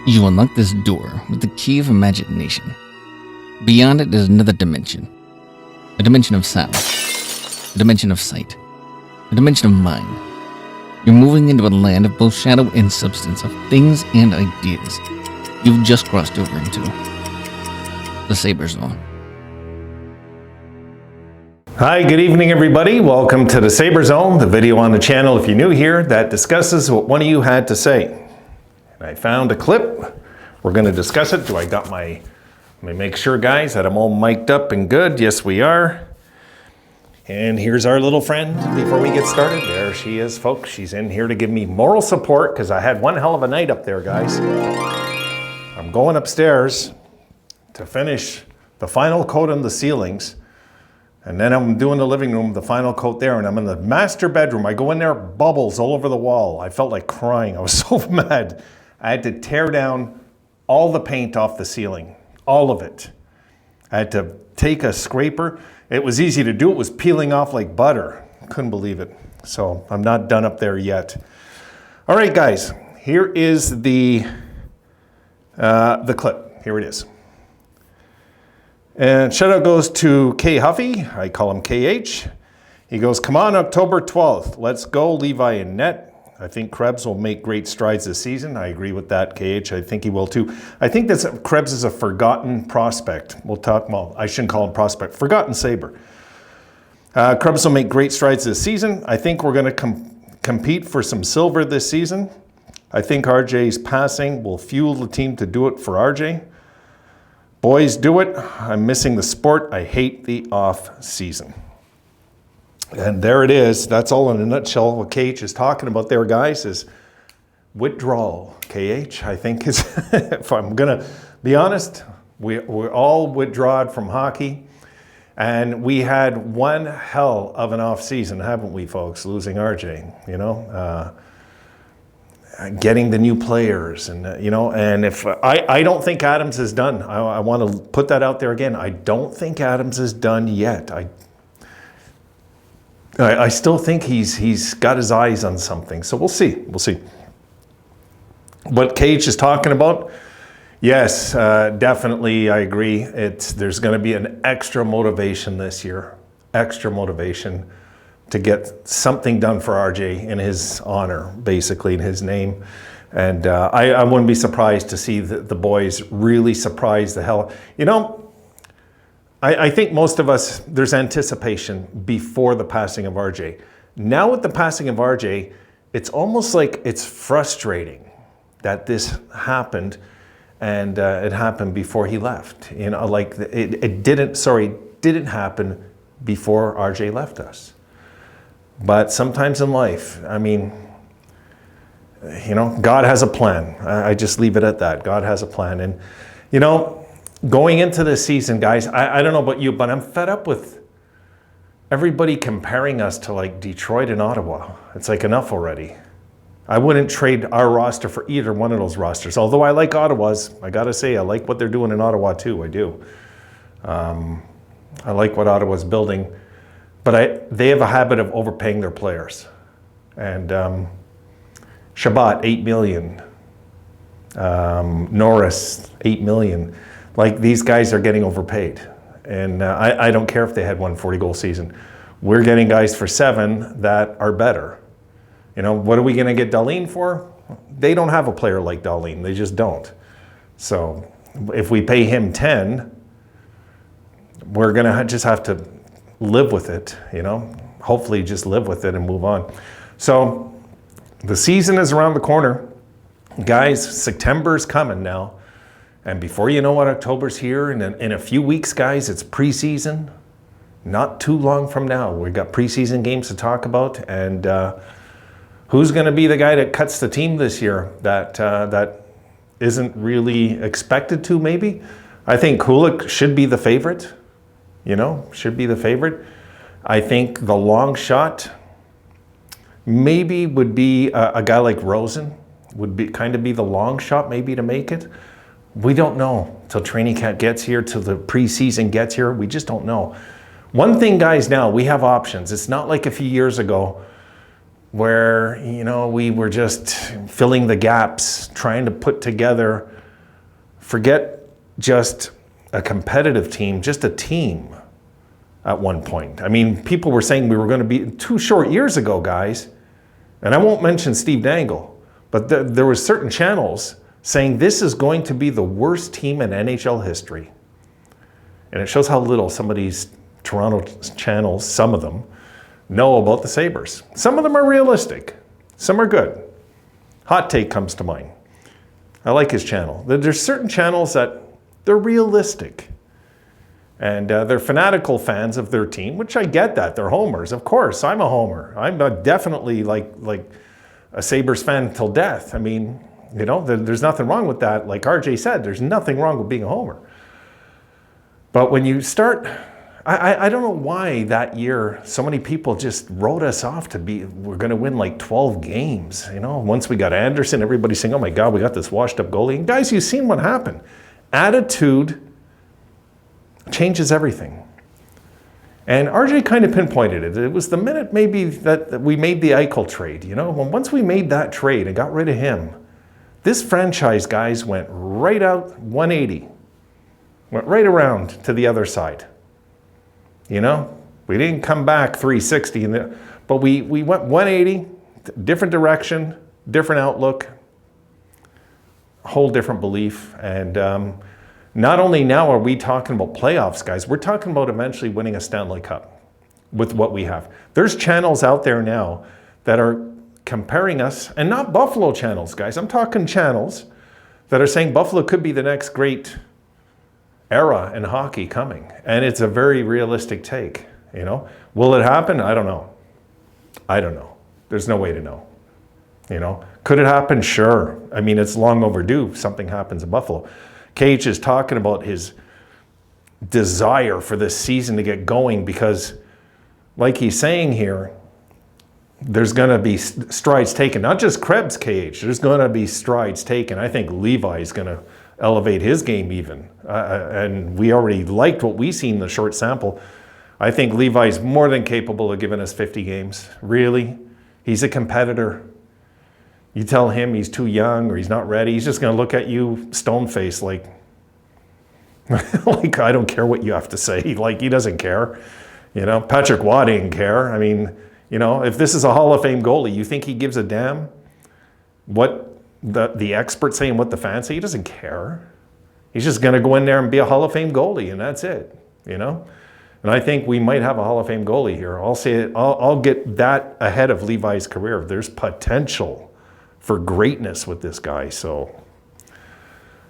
You unlock this door with the key of imagination. Beyond it is another dimension. A dimension of sound. A dimension of sight. A dimension of mind. You're moving into a land of both shadow and substance, of things and ideas. You've just crossed over into the Sabres Zone. Hi, good evening everybody. Welcome to the Sabres Zone, the video on the channel, if you're new here, that discusses what one of you had to say. And I found a clip. We're going to discuss it. Let me make sure, guys, that I'm all mic'd up and good. Yes, we are. And here's our little friend before we get started. There she is, folks. She's in here to give me moral support because I had one hell of a night up there, guys. I'm going upstairs to finish the final coat on the ceilings. And then I'm doing the living room, the final coat there, and I'm in the master bedroom. I go in there, bubbles all over the wall. I felt like crying. I was so mad. I had to tear down all the paint off the ceiling, all of it. I had to take a scraper. It was easy to do. It was peeling off like butter. Couldn't believe it. So I'm not done up there yet. All right, guys, here is the clip. Here it is. And shout out goes to K Huffy. I call him KH. He goes, come on, October 12th. Let's go, Levi and net. I think Krebs will make great strides this season. I agree with that, KH. I think he will too. I think that Krebs is a forgotten prospect. Well, I shouldn't call him prospect. Forgotten Sabre. Krebs will make great strides this season. I think we're going to compete for some silver this season. I think RJ's passing will fuel the team to do it for RJ. Boys, do it. I'm missing the sport. I hate the off season. And there it is. That's all in a nutshell. What KH is talking about there, guys, is withdrawal. KH, I think, is, if I'm going to be honest, we're all withdrawn from hockey. And we had one hell of an off season, haven't we, folks? Losing RJ, you know, getting the new players, and you know, and if I don't think Adams is done. I want to put that out there again. I don't think Adams is done yet. I still think he's got his eyes on something. So we'll see. We'll see. What KH is talking about, yes, definitely, I agree. There's going to be an extra motivation this year, extra motivation to get something done for RJ in his honor, basically, in his name. And I wouldn't be surprised to see the boys really surprise the hell. You know, I think most of us, there's anticipation before the passing of RJ. Now with the passing of RJ, it's almost like it's frustrating that this happened, and it happened before he left. You know, like it didn't happen before RJ left us. But sometimes in life, I mean, you know, God has a plan. I just leave it at that. God has a plan. And, you know, going into this season, guys, I don't know about you, but I'm fed up with everybody comparing us to like Detroit and Ottawa. It's like enough already. I wouldn't trade our roster for either one of those rosters. Although I like Ottawa's, I got to say, I like what they're doing in Ottawa too. I do. I like what Ottawa's building. But they have a habit of overpaying their players. And Shabbat, $8 million. Norris, $8 million. Like, these guys are getting overpaid. And I don't care if they had one 40-goal season. We're getting guys for $7 that are better. You know, what are we going to get Dahlin for? They don't have a player like Dahlin. They just don't. So if we pay him $10, we're going to just have to live with it, you know, hopefully just live with it and move on. So the season is around the corner. Guys, September's coming now. And before you know what, October's here. And in a few weeks, guys, it's preseason. Not too long from now. We've got preseason games to talk about. And who's going to be the guy that cuts the team this year that isn't really expected to, maybe? I think Kulik should be the favorite. You know, should be the favorite. I think the long shot maybe would be a guy like Rosen, would be kind of be the long shot maybe to make it. We don't know till training camp gets here, till the preseason gets here. We just don't know. One thing, guys, now we have options. It's not like a few years ago where, we were just filling the gaps, trying to put together, forget just a competitive team, just a team at one point. I mean, people were saying we were going to be 2 short years ago, guys. And I won't mention Steve Dangle, but there were certain channels saying this is going to be the worst team in NHL history. And it shows how little some of these Toronto channels, some of them, know about the Sabres. Some of them are realistic. Some are good. Hot Take comes to mind. I like his channel. There's certain channels that they're realistic. And they're fanatical fans of their team, which I get that. They're homers. Of course, I'm a homer. I'm definitely like a Sabres fan till death. I mean, there's nothing wrong with that. Like RJ said, there's nothing wrong with being a homer. But when you start, I don't know why that year so many people just wrote us off we're going to win like 12 games. Once we got Anderson, everybody's saying, oh my God, we got this washed up goalie. And guys, you've seen what happened. Attitude changes everything. And RJ kind of pinpointed it. It was the minute maybe that we made the Eichel trade. Once we made that trade and got rid of him, this franchise, guys, went right out 180. Went right around to the other side. We didn't come back 360, but we went 180, different direction, different outlook, whole different belief. And not only now are we talking about playoffs, guys, we're talking about eventually winning a Stanley Cup with what we have. There's channels out there now that are comparing us, and not Buffalo channels, guys. I'm talking channels that are saying Buffalo could be the next great era in hockey coming. And it's a very realistic take, Will it happen? I don't know. There's no way to know, Could it happen? Sure. I mean, it's long overdue if something happens in Buffalo. Cage is talking about his desire for this season to get going because, like he's saying here, there's going to be strides taken. Not just Krebs, Cage. There's going to be strides taken. I think Levi is going to elevate his game even. And we already liked what we seen in the short sample. I think Levi's more than capable of giving us 50 games. Really. He's a competitor. You tell him he's too young or he's not ready, he's just going to look at you stone-faced like I don't care what you have to say. Like, he doesn't care. Patrick Waugh didn't care. I mean, if this is a Hall of Fame goalie, you think he gives a damn what the experts say and what the fans say? He doesn't care. He's just going to go in there and be a Hall of Fame goalie, and that's it, And I think we might have a Hall of Fame goalie here. I'll say it. I'll get that ahead of Levi's career. There's potential for greatness with this guy. So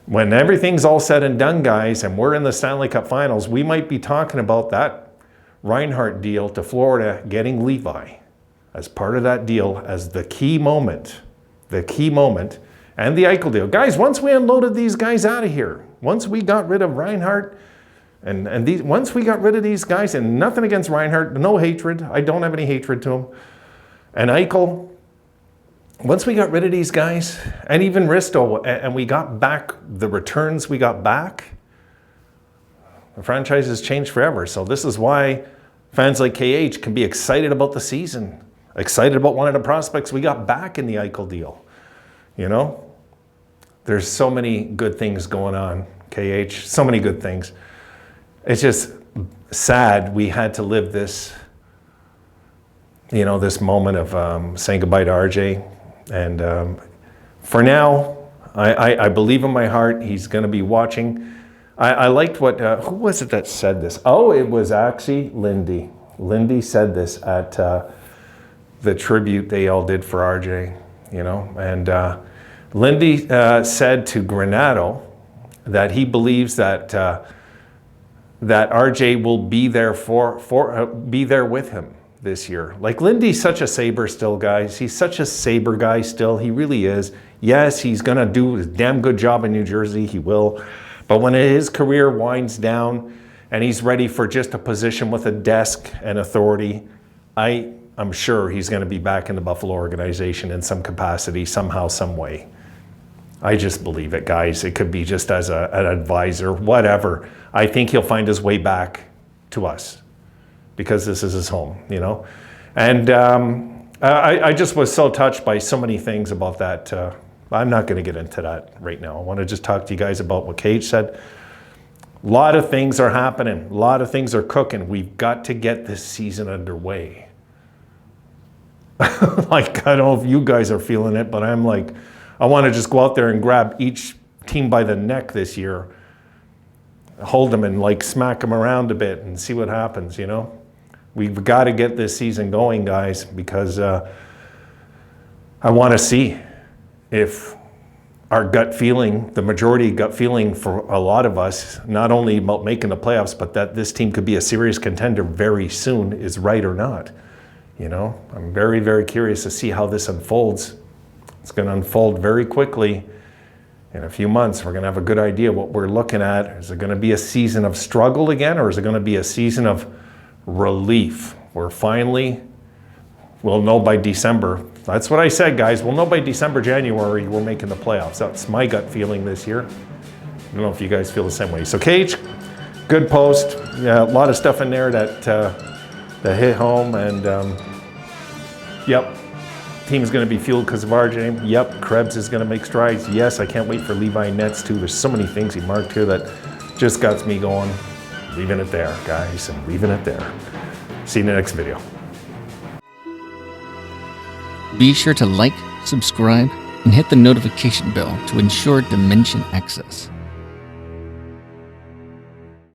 when everything's all said and done, guys, and we're in the Stanley Cup Finals, we might be talking about that Reinhart deal to Florida getting Levi as part of that deal as the key moment, and the Eichel deal. Guys, once we unloaded these guys out of here, once we got rid of Reinhart, once we got rid of these guys, and nothing against Reinhart, no hatred, I don't have any hatred to him, and Eichel, once we got rid of these guys, and even Risto, and we got back the returns we got back, the franchise has changed forever. So this is why fans like KH can be excited about the season, excited about one of the prospects we got back in the Eichel deal. There's so many good things going on, KH, so many good things. It's just sad we had to live this, this moment of saying goodbye to RJ. And for now, I believe in my heart he's going to be watching. I liked what, who was it that said this? Oh, it was actually Lindy. Lindy said this at the tribute they all did for RJ, And Lindy said to Granato that he believes that that RJ will be there be there with him this year. Like, Lindy's such a Sabre still, guys. He's such a Sabre guy still. He really is. Yes, he's going to do a damn good job in New Jersey. He will. But when his career winds down and he's ready for just a position with a desk and authority, I'm sure he's going to be back in the Buffalo organization in some capacity, somehow, some way. I just believe it, guys. It could be just as an advisor, whatever. I think he'll find his way back to us, because this is his home, And I just was so touched by so many things about that. I'm not going to get into that right now. I want to just talk to you guys about what Cage said. A lot of things are happening. A lot of things are cooking. We've got to get this season underway. Like, I don't know if you guys are feeling it, but I'm like, I want to just go out there and grab each team by the neck this year, hold them and like smack them around a bit and see what happens, you know? We've got to get this season going, guys, because I want to see if our gut feeling, the majority gut feeling for a lot of us, not only about making the playoffs, but that this team could be a serious contender very soon is right or not. You know, I'm very, very curious to see how this unfolds. It's going to unfold very quickly. In a few months, we're going to have a good idea what we're looking at. Is it going to be a season of struggle again, or is it going to be a season of relief? Where finally, we'll know by December. That's what I said, guys. We'll know by December, January, we're making the playoffs. That's my gut feeling this year. I don't know if you guys feel the same way. So Cage, good post. Yeah, a lot of stuff in there that hit home. And yep, team is going to be fueled because of RJ. Yep, Krebs is going to make strides. Yes, I can't wait for Levi Nets too. There's so many things he marked here that just got me going. Leaving it there, guys. I'm leaving it there. See you in the next video. Be sure to like, subscribe, and hit the notification bell to ensure Dimension access.